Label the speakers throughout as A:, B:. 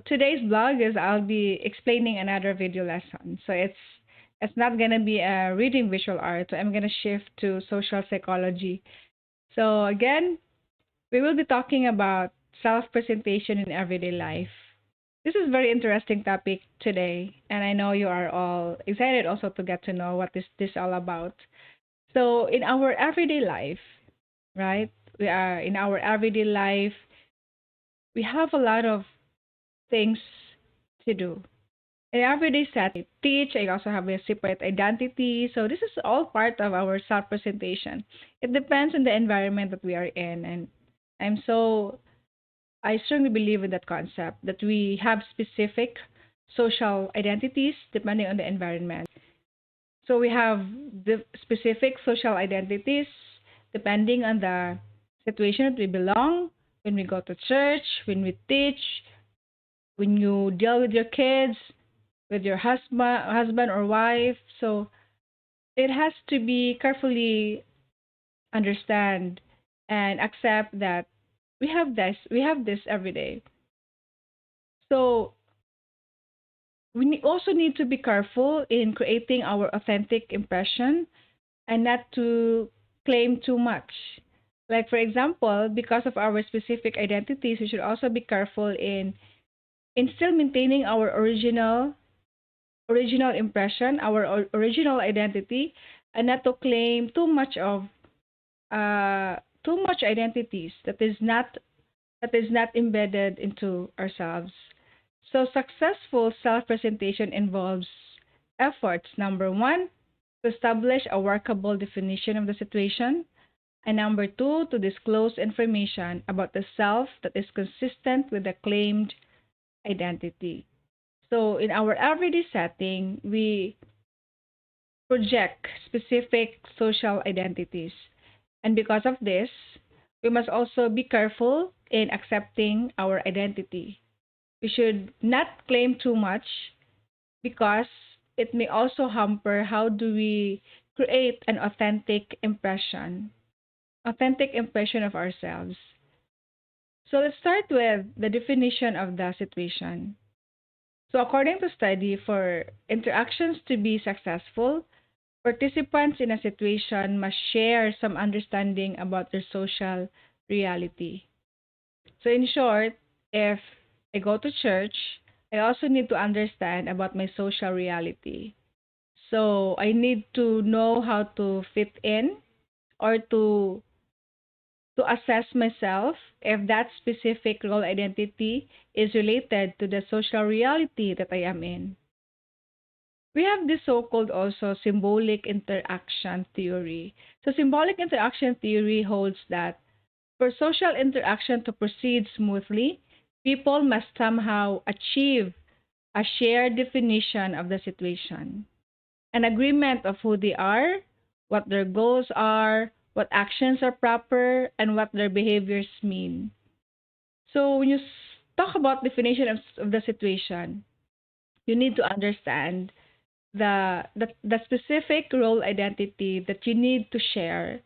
A: Today's blog is I'll be explaining another video lesson. So it's not gonna be a reading visual art. So I'm gonna shift to social psychology. So again, we will be talking about self-presentation in everyday life. This is a very interesting topic today, and I know you are all excited also to get to know what is this all about. So in our everyday life, right? We are in our everyday life, we have a lot of things to do. In everyday setting, teach, I also have a separate identity. So this is all part of our self-presentation. It depends on the environment that we are in. And I'm so, I strongly believe in that concept that we have specific social identities depending on the environment. So we have the specific social identities depending on the situation that we belong, when we go to church, when we teach, when you deal with your kids, with your husband or wife. So it has to be carefully understand and accept that we have this every day. So also need to be careful in creating our authentic impression and not to claim too much. Like for example, because of our specific identities, we should also be careful in still maintaining our original impression, our original identity, and not to claim uh, too much identities that is not embedded into ourselves. So successful self-presentation involves efforts. Number one, to establish a workable definition of the situation. And number two, to disclose information about the self that is consistent with the claimed identity. So in our everyday setting, we project specific social identities. And because of this, we must also be careful in accepting our identity. We should not claim too much because it may also hamper how do we create an authentic impression of ourselves. So let's start with the definition of the situation. So according to study, for interactions to be successful, participants in a situation must share some understanding about their social reality. So, in short, if I go to church, I also need to understand about my social reality. So, I need to know how to fit in or to assess myself if that specific role identity is related to the social reality that I am in. We have this so-called also symbolic interaction theory. So symbolic interaction theory holds that for social interaction to proceed smoothly, people must somehow achieve a shared definition of the situation, an agreement of who they are, what their goals are, what actions are proper, and what their behaviors mean. So when you talk about definition of the situation, you need to understand the specific role identity that you need to share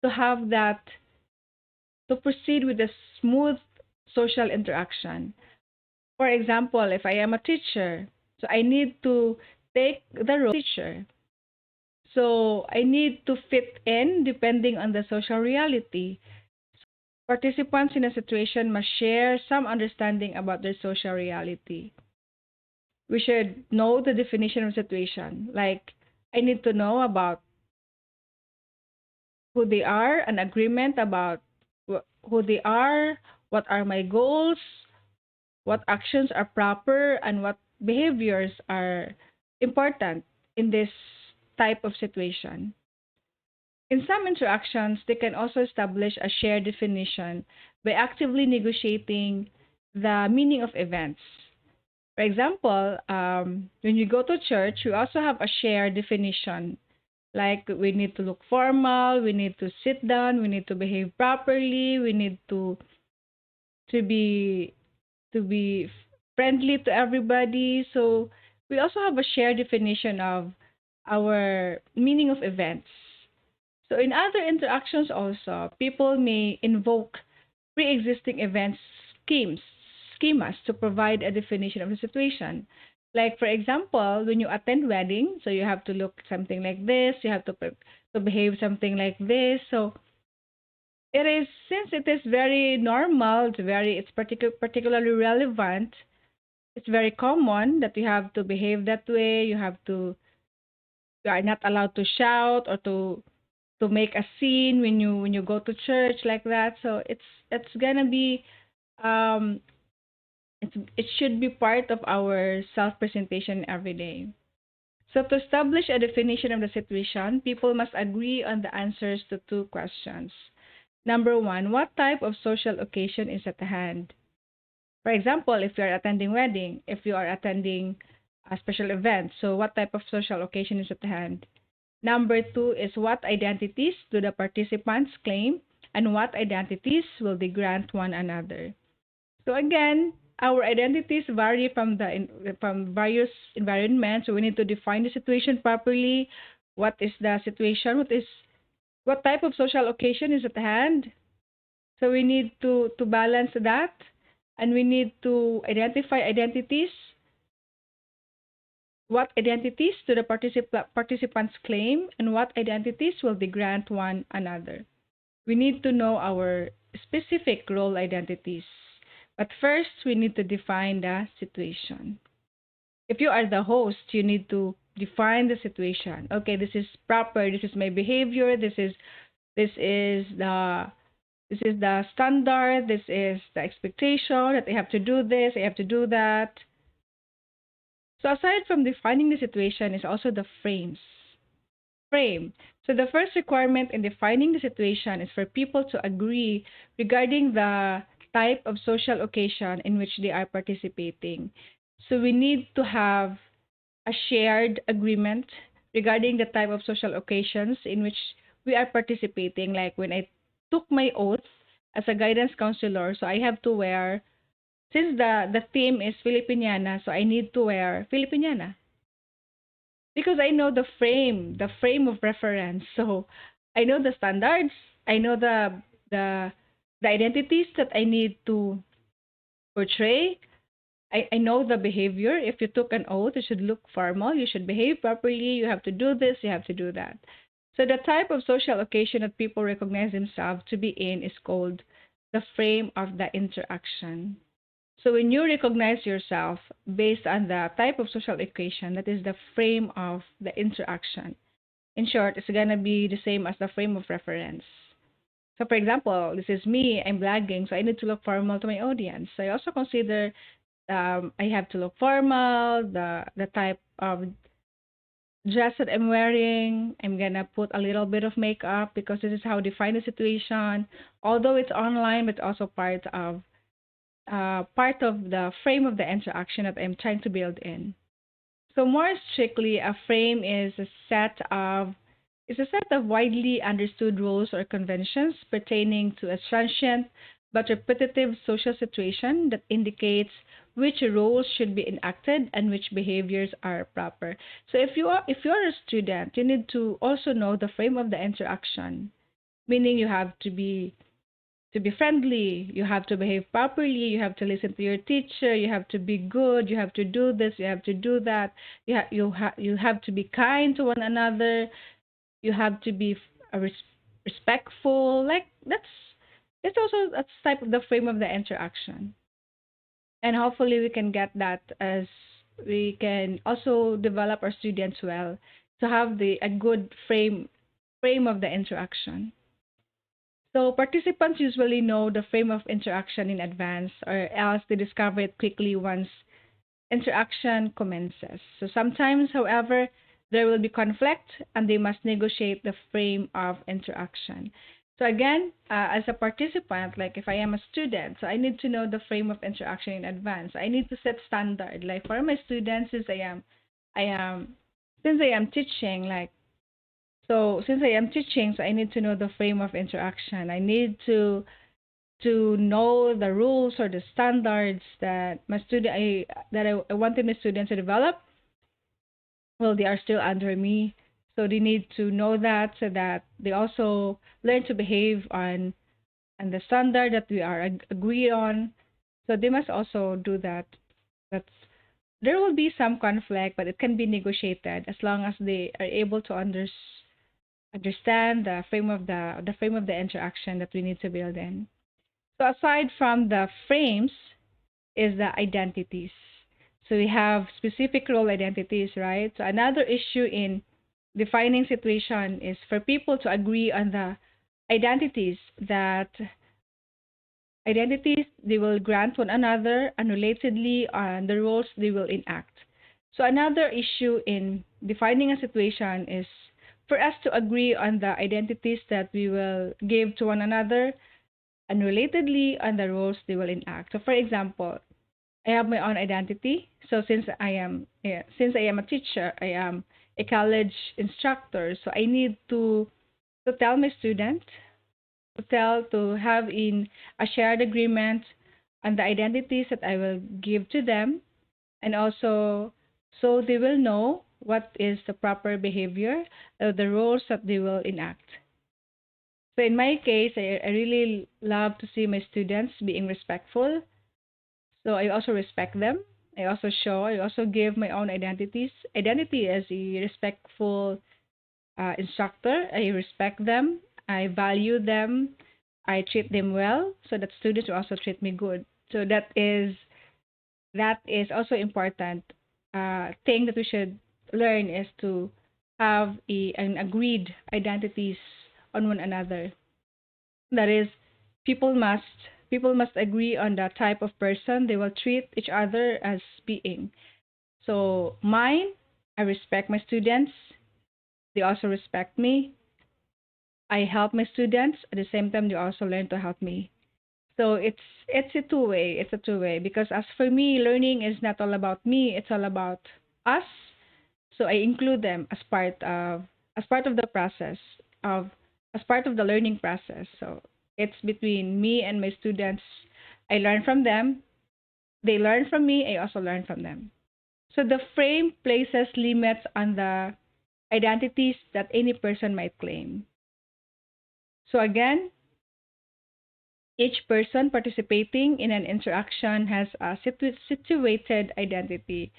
A: to have that to proceed with a smooth social interaction. For example, if I am a teacher, so I need to take the role of teacher. So I need to fit in depending on the social reality. Participants in a situation must share some understanding about their social reality. We should know the definition of situation. Like I need to know about who they are, an agreement about who they are, what are my goals, what actions are proper, and what behaviors are important in this type of situation. In some interactions, they can also establish a shared definition by actively negotiating the meaning of events. For example, when you go to church, we also have a shared definition. Like we need to look formal, we need to sit down, we need to behave properly, we need to be friendly to everybody. So we also have a shared definition of our meaning of events. So in other interactions also, people may invoke pre-existing events schemes schemas to provide a definition of the situation. Like for example, when you attend wedding, so you have to look something like this, you have to behave something like this. So it is, since it is very normal, it's particularly relevant, it's very common that you have to behave that way. You are not allowed to shout or to make a scene when you go to church like that. So it's gonna be um it should be part of our self presentation every day. So to establish a definition of the situation, people must agree on the answers to two questions. Number one, what type of social occasion is at hand? For example, if you are attending wedding, if you are attending a special event, so what type of social occasion is at hand? Number two is what identities do the participants claim and what identities will they grant one another? So again, our identities vary from various environments. So we need to define the situation properly. What is the situation? What type of social occasion is at hand? So we need to balance that, and we need to identify identities. What identities do the participants claim, and what identities will they grant one another? We need to know our specific role identities. But first, we need to define the situation. If you are the host, you need to define the situation. Okay, this is proper. This is my behavior. This is the this is the standard. This is the expectation that I have to do this. I have to do that. So aside from defining the situation is also the frame. So the first requirement in defining the situation is for people to agree regarding the type of social occasion in which they are participating. So we need to have a shared agreement regarding the type of social occasions in which we are participating. Like when I took my oath as a guidance counselor, so I have to wear, since the theme is Filipiniana, so I need to wear Filipiniana because I know the frame of reference. So I know the standards, I know the the identities that I need to portray. I know the behavior. If you took an oath, you should look formal, you should behave properly, you have to do this, you have to do that. So the type of social occasion that people recognize themselves to be in is called the frame of the interaction. So when you recognize yourself based on the type of social occasion, that is the frame of the interaction. In short, it's gonna be the same as the frame of reference. So for example, this is me, I'm blogging, so I need to look formal to my audience. So I also consider I have to look formal, the type of dress that I'm wearing. I'm gonna put a little bit of makeup because this is how I define the situation. Although it's online, but also part of the frame of the interaction that I'm trying to build in. So more strictly, a frame is a set of widely understood rules or conventions pertaining to a transient but repetitive social situation that indicates which roles should be enacted and which behaviors are proper. So if you are a student, you need to also know the frame of the interaction, meaning you have to be friendly, you have to behave properly, you have to listen to your teacher, you have to be good, you have to do this, you have to do that, you have to be kind to one another, you have to be respectful. Like that's it's also that's type of the frame of the interaction, and hopefully we can get that as we can also develop our students well to have the a good frame of the interaction. So participants usually know the frame of interaction in advance, or else they discover it quickly once interaction commences. So sometimes, however, there will be conflict and they must negotiate the frame of interaction. So again, as a participant, like if I am a student, so I need to know the frame of interaction in advance. I need to set standard. Like for my students, I am, since I am teaching, since I am teaching, so I need to know the frame of interaction. I need to know the rules or the standards that I wanted my students to develop. Well, they are still under me, so they need to know that so that they also learn to behave on the standard that we are agreed on. So they must also do that. That's There will be some conflict, but it can be negotiated as long as they are able to understand the frame of the interaction that we need to build in. So aside from the frames is the identities. So we have specific role identities, right? So another issue in defining situation is for people to agree on the identities that identities they will grant one another and relatedly on the roles they will enact. So another issue in defining a situation is for us to agree on the identities that we will give to one another and relatedly on the roles they will enact. So for example, I have my own identity. So since I am a teacher, I am a college instructor. So I need to tell my students to have in a shared agreement on the identities that I will give to them, and also so they will know what is the proper behavior, the roles that they will enact. So in my case, I really love to see my students being respectful. So I also respect them. I also give my own identity as a respectful instructor. I respect them. I value them. I treat them well so that students will also treat me good. So that is also important thing that we should learn is to have an agreed identities on one another. That is, people must people must agree on the type of person they will treat each other as being. So mine, I respect my students. They also respect me. I help my students at the same time they also learn to help me. So it's a two-way. It's a two-way because as for me, learning is not all about me. It's all about us. So I include them as part of the process of as part of the learning process. So it's between me and my students. I learn from them. They learn from me. I also learn from them. So the frame places limits on the identities that any person might claim. So again, each person participating in an interaction has a situated identity.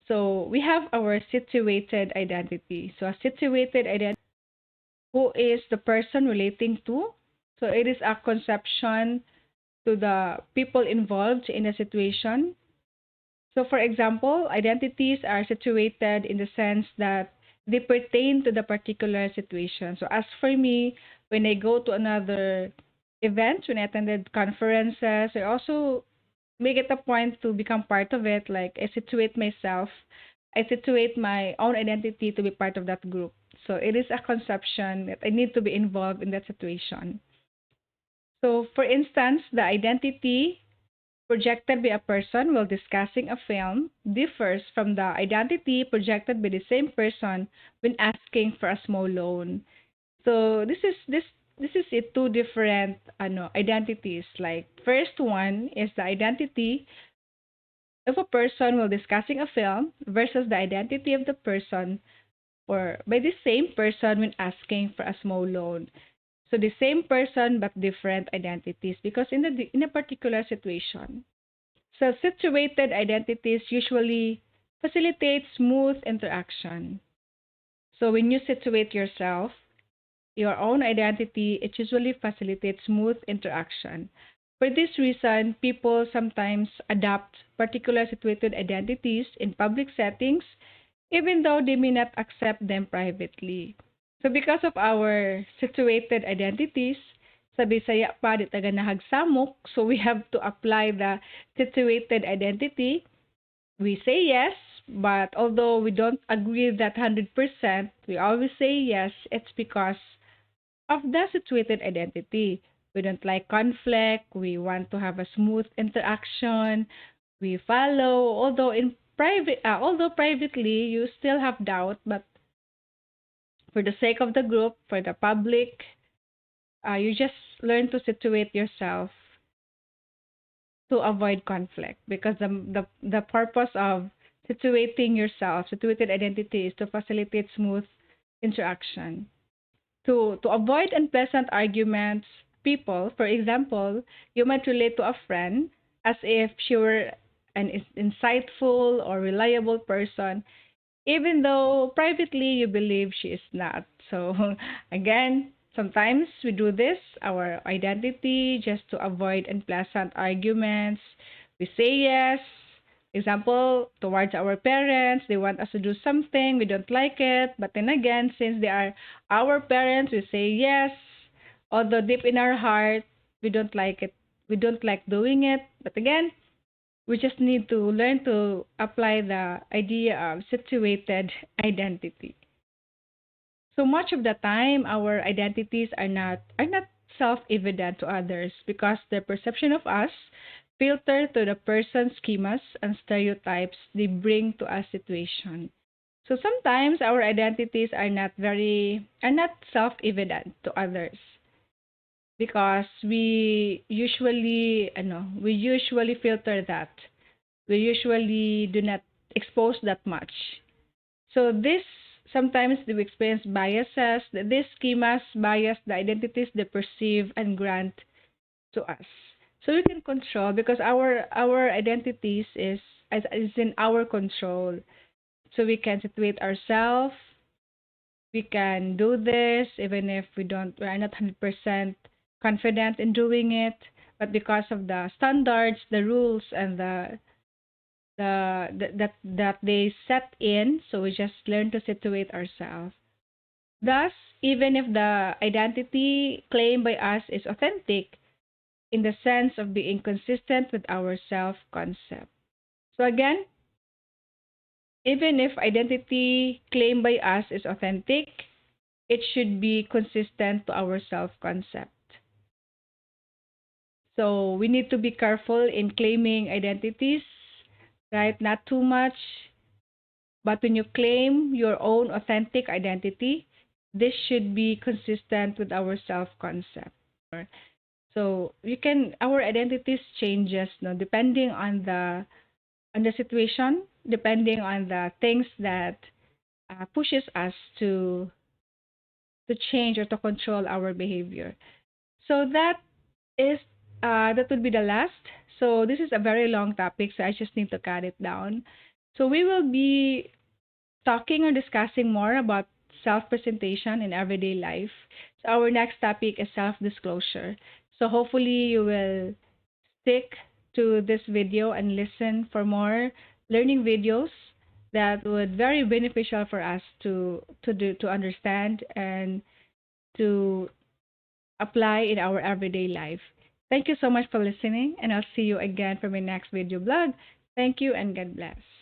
A: So we have our situated identity. So a situated identity, who is the person relating to? So it is a conception to the people involved in a situation. So for example, identities are situated in the sense that they pertain to the particular situation. So as for me, when I go to another event, when I attended conferences, I also make it a point to become part of it. Like I situate myself, I situate my own identity to be part of that group. So it is a conception that I need to be involved in that situation. So for instance, the identity projected by a person while discussing a film differs from the identity projected by the same person when asking for a small loan. So this is it two different identities. Like first one is the identity of a person while discussing a film versus the identity of the person or by the same person when asking for a small loan. So the same person but different identities because in a particular situation. So situated identities usually facilitate smooth interaction. So when you situate yourself, your own identity, it usually facilitates smooth interaction. For this reason, people sometimes adopt particular situated identities in public settings, even though they may not accept them privately. So because of our situated identities, sa Bisaya pa, di taga nahagsamok, so we have to apply the situated identity. We say yes, but although we don't agree that 100%, we always say yes. It's because of the situated identity. We don't like conflict. We want to have a smooth interaction. We follow, although privately you still have doubt, but for the sake of the group, for the public, you just learn to situate yourself to avoid conflict because the purpose of situated identity is to facilitate smooth interaction. To avoid unpleasant arguments, people, for example, you might relate to a friend as if she were an insightful or reliable person, even though privately you believe she is not. So, again, sometimes we do this, our identity, just to avoid unpleasant arguments. We say yes. Example, towards our parents, they want us to do something, we don't like it. But then again, since they are our parents, we say yes. Although deep in our heart, we don't like it. We don't like doing it. But again, we just need to learn to apply the idea of situated identity. So much of the time, our identities are not self-evident to others because their perception of us filter to the person's schemas and stereotypes they bring to a situation. So sometimes our identities are not self-evident to others because we usually filter that. We usually do not expose that much. So this sometimes we experience biases. These schemas bias the identities they perceive and grant to us. So we can control because our identities is in our control. So we can situate ourselves. We can do this even if we are not 100% confident in doing it. But because of the standards, the rules, and that they set in, so we just learn to situate ourselves. Thus, even if the identity claimed by us is authentic in the sense of being consistent with our self concept. So again, even if identity claimed by us is authentic, it should be consistent to our self concept. So we need to be careful in claiming identities, right? Not too much. But when you claim your own authentic identity, this should be consistent with our self-concept. So our identities changes, no, depending on the situation, depending on the things that pushes us to change or to control our behavior. So is that would be the last. So this is a very long topic, so I just need to cut it down. So we will be talking or discussing more about self presentation in everyday life. So, our next topic is self disclosure. So, hopefully, you will stick to this video and listen for more learning videos that would very beneficial for us to understand and to apply in our everyday life. Thank you so much for listening, and I'll see you again for my next video blog. Thank you and God bless.